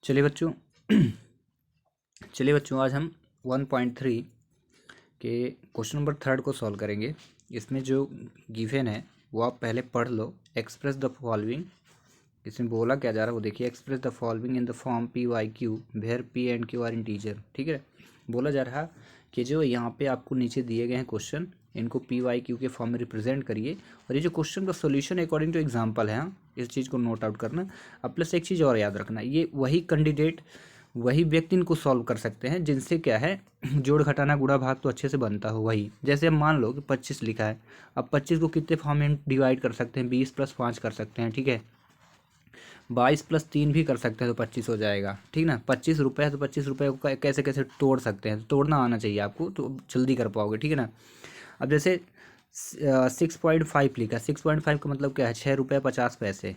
चलिए बच्चों चलिए बच्चों आज हम 1.3 के क्वेश्चन नंबर 3 को सॉल्व करेंगे। इसमें जो गिवन है वो आप पहले पढ़ लो। एक्सप्रेस द फॉलोइंग, इसमें बोला क्या जा रहा है वो देखिए। Express the following in the form P by Q where P and Q are integer. ठीक है, बोला जा रहा कि जो यहाँ पे आपको नीचे दिए गए हैं क्वेश्चन, इनको पी वाई क्यू के फॉर्म में रिप्रेजेंट करिए। और ये जो क्वेश्चन का सोल्यूशन अकॉर्डिंग टू एग्जांपल है, हाँ, इस चीज़ को नोट आउट करना। अब प्लस एक चीज़ और याद रखना, ये वही कैंडिडेट वही व्यक्ति इनको सॉल्व कर सकते हैं जिनसे क्या है जोड़ घटाना गुणा भाग तो अच्छे से बनता हो। वही जैसे अब मान लो कि 25 लिखा है, अब 25 को कितने फॉर्म में डिवाइड कर सकते हैं, 20 + 5 कर सकते हैं। ठीक है, 22 + 3 भी कर सकते हैं तो 25 हो जाएगा। ठीक ना, 25 रुपये है तो 25 रुपये को कैसे कैसे तोड़ सकते हैं, तो तोड़ना आना चाहिए आपको तो जल्दी कर पाओगे। ठीक है ना, अब जैसे 6.5 लिखा, 6.5 का मतलब क्या है, 6 रुपये 50 पैसे।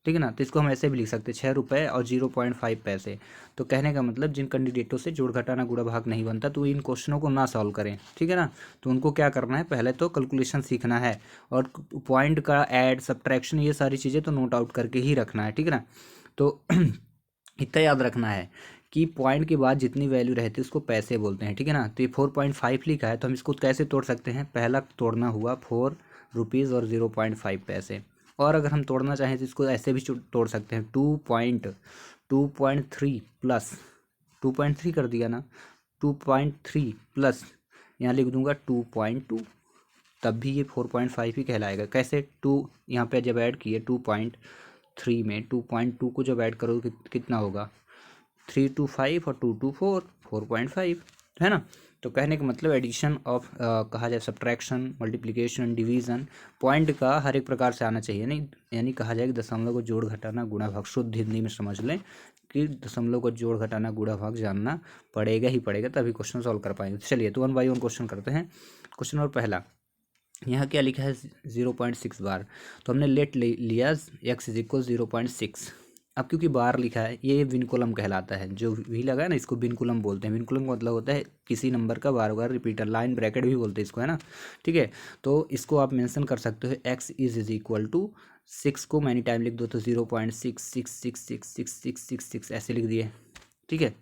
ठीक है ना, तो इसको हम ऐसे भी लिख सकते हैं 6 रुपये और 0.5 पैसे। तो कहने का मतलब जिन कैंडिडेटों से जोड़ घटाना गुणा भाग नहीं बनता तो इन क्वेश्चनों को ना सॉल्व करें। ठीक है ना, तो उनको क्या करना है, पहले तो कैलकुलेशन सीखना है और पॉइंट का ऐड सब्ट्रैक्शन ये सारी चीज़ें तो नोट आउट करके ही रखना है। ठीक है ना, तो इतना याद रखना है कि पॉइंट के बाद जितनी वैल्यू रहती है उसको पैसे बोलते हैं। ठीक है ना, तो ये 4.5 लिखा है तो हम इसको कैसे तोड़ सकते हैं, पहला तोड़ना हुआ 4 रुपीज़ और 0.5 पैसे। और अगर हम तोड़ना चाहें तो इसको ऐसे भी तोड़ सकते हैं, 2.3 प्लस 2.3 कर दिया ना, 2.3 प्लस यहाँ लिख दूंगा 2.2, तब भी ये 4.5 ही कहलाएगा। कैसे, 2 यहाँ पे जब ऐड किए 2.3 में 2.2 को जब ऐड करोगे कितना होगा, 3 to 5 और 2 to 4, 4.5 है ना। तो कहने का मतलब एडिशन ऑफ कहा जाए सब्ट्रैक्शन, मल्टीप्लिकेशन, डिवीज़न, पॉइंट का हर एक प्रकार से आना चाहिए। नहीं, यानी कहा जाए कि दशमलव को जोड़ घटाना गुणा भाग, शुद्ध हिंदी में समझ लें कि दशमलव को जोड़ घटाना गुणा भाग जानना पड़ेगा ही पड़ेगा, तभी क्वेश्चन सॉल्व कर पाएंगे। चलिए तो 1 बाई 1 क्वेश्चन करते हैं। क्वेश्चन नंबर पहला, यहाँ क्या लिखा है 0.6 बार, तो हमने लेट लिया x = 0.6। अब क्योंकि बार लिखा है ये विनकुलम कहलाता है, जो भी लगा है ना इसको विनकुलम बोलते हैं। विनकुलम का मतलब होता है किसी नंबर का बार बार रिपीटर, लाइन ब्रैकेट भी बोलते हैं इसको, है ना। ठीक है, तो इसको आप मेंशन कर सकते हो x = 6 को मैनी टाइम लिख दो तो 0.6666666 ऐसे लिख दिए। ठीक है,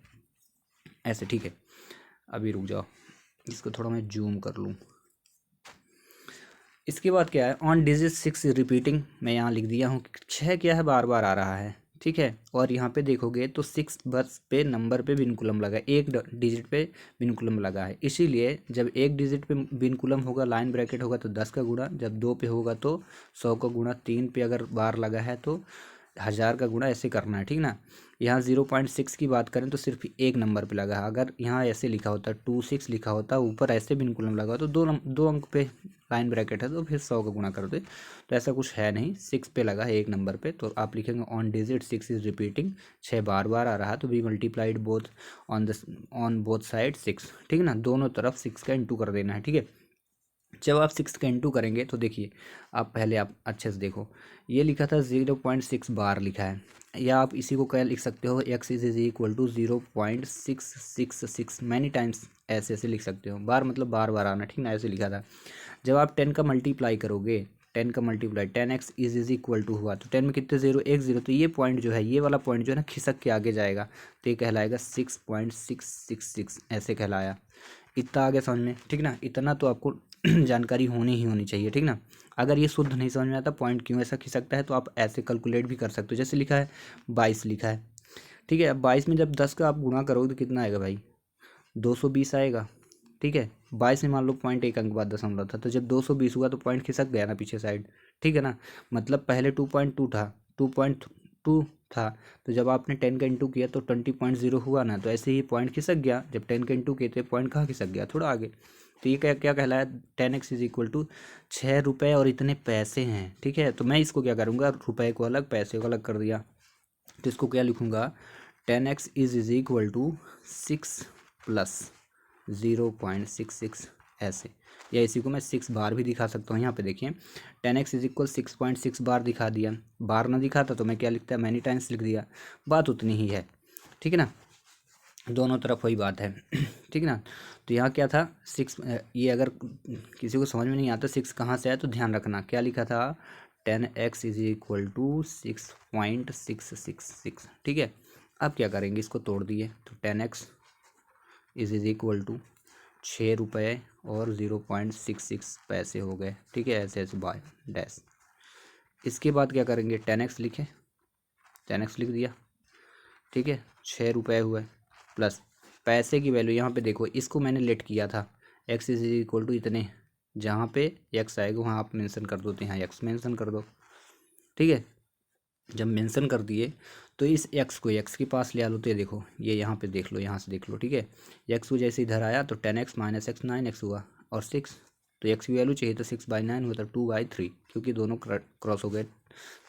ऐसे। ठीक है, अभी रुक जाओ, इसको थोड़ा मैं जूम कर लूँ। इसके बाद क्या है, ऑन डिजिट 6 रिपीटिंग, मैं यहाँ लिख दिया हूँ 6 क्या है बार बार आ रहा है। ठीक है, और यहाँ पे देखोगे तो 6 बस पे नंबर पे विनकुलम लगा है, एक डिजिट पे विनकुलम लगा है, इसीलिए जब एक डिजिट पे विनकुलम होगा लाइन ब्रैकेट होगा तो 10 का गुणा, जब 2 पे होगा तो 100 का गुणा, 3 पे अगर बार लगा है तो 1000 का गुणा, ऐसे करना है। ठीक ना, यहाँ 0.6 की बात करें तो सिर्फ एक नंबर पे लगा है। अगर यहाँ ऐसे लिखा होता 26 लिखा होता, ऊपर ऐसे विनकुलम लगा तो दो अंक पे लाइन ब्रैकेट है तो फिर 100 का गुणा कर दे, तो ऐसा कुछ है नहीं। 6 पे लगा है एक नंबर पे, तो आप लिखेंगे ऑन डिजिट 6 इज रिपीटिंग, 6 बार बार आ रहा है तो we multiplied both on both side 6। ठीक है ना, दोनों तरफ 6 का इंटू कर देना है। ठीक है, जब आप 6 का इंटू करेंगे तो देखिए, आप पहले आप अच्छे से देखो, ये लिखा था 0.6 बार लिखा है, या आप इसी को क्या लिख सकते हो, x = 0.666 मैनी टाइम्स, ऐसे ऐसे लिख सकते हो। बार मतलब बार बार आना, ठीक ना, ऐसे लिखा था। जब आप 10 का मल्टीप्लाई करोगे, 10 का मल्टीप्लाई 10x = हुआ तो 10 में कितने जीरो, एक जीरो, तो ये पॉइंट जो है, ये वाला पॉइंट जो है ना खिसक के आगे जाएगा तो ये कहलाएगा 6.666 ऐसे कहलाया। इतना आगे समझ में, ठीक ना, इतना तो आपको जानकारी होनी ही होनी चाहिए। ठीक ना, अगर ये शुद्ध नहीं समझ में आता पॉइंट क्यों ऐसा खिसकता है तो आप ऐसे कैलकुलेट भी कर सकते हो। जैसे लिखा है 22 लिखा है, ठीक है, अब 22 में जब 10 का आप गुणा करोगे तो कितना आएगा भाई, 220 आएगा। ठीक है, 22 में मान लो पॉइंट एक अंक बाद दशमलव था, तो जब 220 हुआ तो पॉइंट खिसक गया ना पीछे साइड। ठीक है ना, मतलब पहले 2.2 था, 2.2 था, तो जब आपने 10 का इंटू किया तो 20.0 हुआ ना, तो ऐसे ही पॉइंट खिसक गया। जब 10 का इंटू किए तो पॉइंट कहाँ खिसक गया, थोड़ा आगे। तो ये क्या क्या कहलाया, 10x = 6 रुपये और इतने पैसे हैं। ठीक है, तो मैं इसको क्या करूँगा, रुपये को अलग पैसे को अलग कर दिया, तो इसको क्या लिखूँगा, 10x = 6 + 0.66 ऐसे, या इसी को मैं 6 बार भी दिखा सकता हूँ। यहाँ पे देखिए 10x = 6.6 बार दिखा दिया, बार ना दिखाता तो मैं क्या लिखता, मैनी टाइम्स लिख दिया, बात उतनी ही है। ठीक है ना, दोनों तरफ वही बात है। ठीक है ना, तो यहाँ क्या था 6, ये अगर किसी को समझ में नहीं आता 6 कहाँ से आया तो ध्यान रखना क्या लिखा था, 10x = 6.666। ठीक है, अब क्या करेंगे, इसको तोड़ दिए तो 10x इज इक्वल टू 6 रुपये और 0.66 पैसे हो गए, ठीक है, ऐसे ऐसे बाय डैश। इसके बाद क्या करेंगे, 10x लिखे, 10x लिख दिया, ठीक है, 6 रुपये हुए प्लस पैसे की वैल्यू यहाँ पे देखो, इसको मैंने लेट किया था x इज इक्वल टू इतने, जहाँ पे x आएगा वहाँ आप मेंशन कर दो, तो यहाँ x मेंशन कर दो, ठीक है। जब मेंशन कर दिए तो इस x को x के पास ले आ लो, तो ये देखो ये यहाँ पे देख लो, यहाँ से देख लो, ठीक है। x को जैसे इधर आया तो 10x माइनस एक्स 9x हुआ और 6, तो x की वैल्यू चाहिए तो 6/9 हुआ, तो 2/3, क्योंकि दोनों क्रॉस हो गए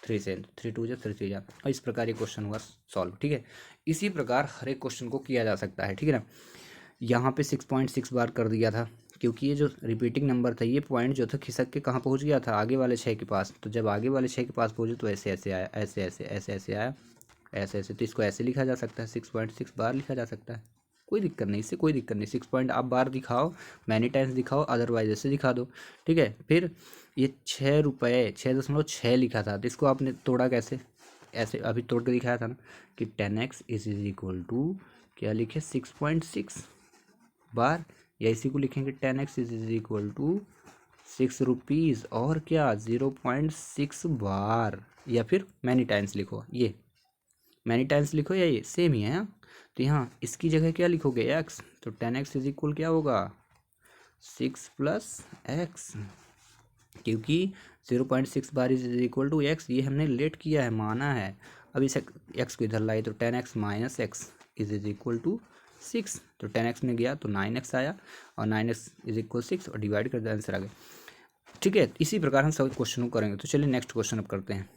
3 से, 3 2 जा 3 3 जा, और इस प्रकार ये क्वेश्चन हुआ सॉल्व, ठीक है। इसी प्रकार हर एक क्वेश्चन को किया जा सकता है, ठीक है ना। यहाँ पे 6.6 बार कर दिया था, क्योंकि ये जो रिपीटिंग नंबर था, ये पॉइंट जो था खिसक के कहाँ पहुँच गया था, आगे वाले 6 के पास। तो जब आगे वाले 6 के पास पहुँचे तो ऐसे ऐसे आया, ऐसे ऐसे ऐसे ऐसे आया, ऐसे ऐसे, तो इसको ऐसे लिखा जा सकता है, 6.6 बार लिखा जा सकता है, कोई दिक्कत नहीं, इससे कोई दिक्कत नहीं। 6 पॉइंट आप बार दिखाओ, मैनी टाइम्स दिखाओ, अदरवाइज ऐसे दिखा दो, ठीक है। फिर ये 6 रुपये 6.6 लिखा था, तो इसको आपने तोड़ा कैसे, ऐसे अभी तोड़ के दिखाया था ना कि 10x इज इक्वल टू क्या लिखे 6.6 बार, या इसी को लिखेंगे 10x is equal to 6 rupees और क्या 0.6 बार, या फिर मैनी टाइम्स लिखो, ये मैनी टाइम्स लिखो या ये सेम ही है। हाँ? तो यहाँ इसकी जगह क्या लिखोगे x, तो 10x इज इक्वल क्या होगा 6 प्लस एक्स, क्योंकि 0.6 bar is equal to x, ये हमने लेट किया है, माना है। अब इस एक्स को इधर लाए तो 10x minus x is equal to 6, तो 10x में गया तो 9x आया, और 9x इज इक्वल 6 और डिवाइड कर दिया, आंसर आ गया, ठीक है। इसी प्रकार हम सब क्वेश्चन को करेंगे। तो चलिए नेक्स्ट क्वेश्चन अब करते हैं।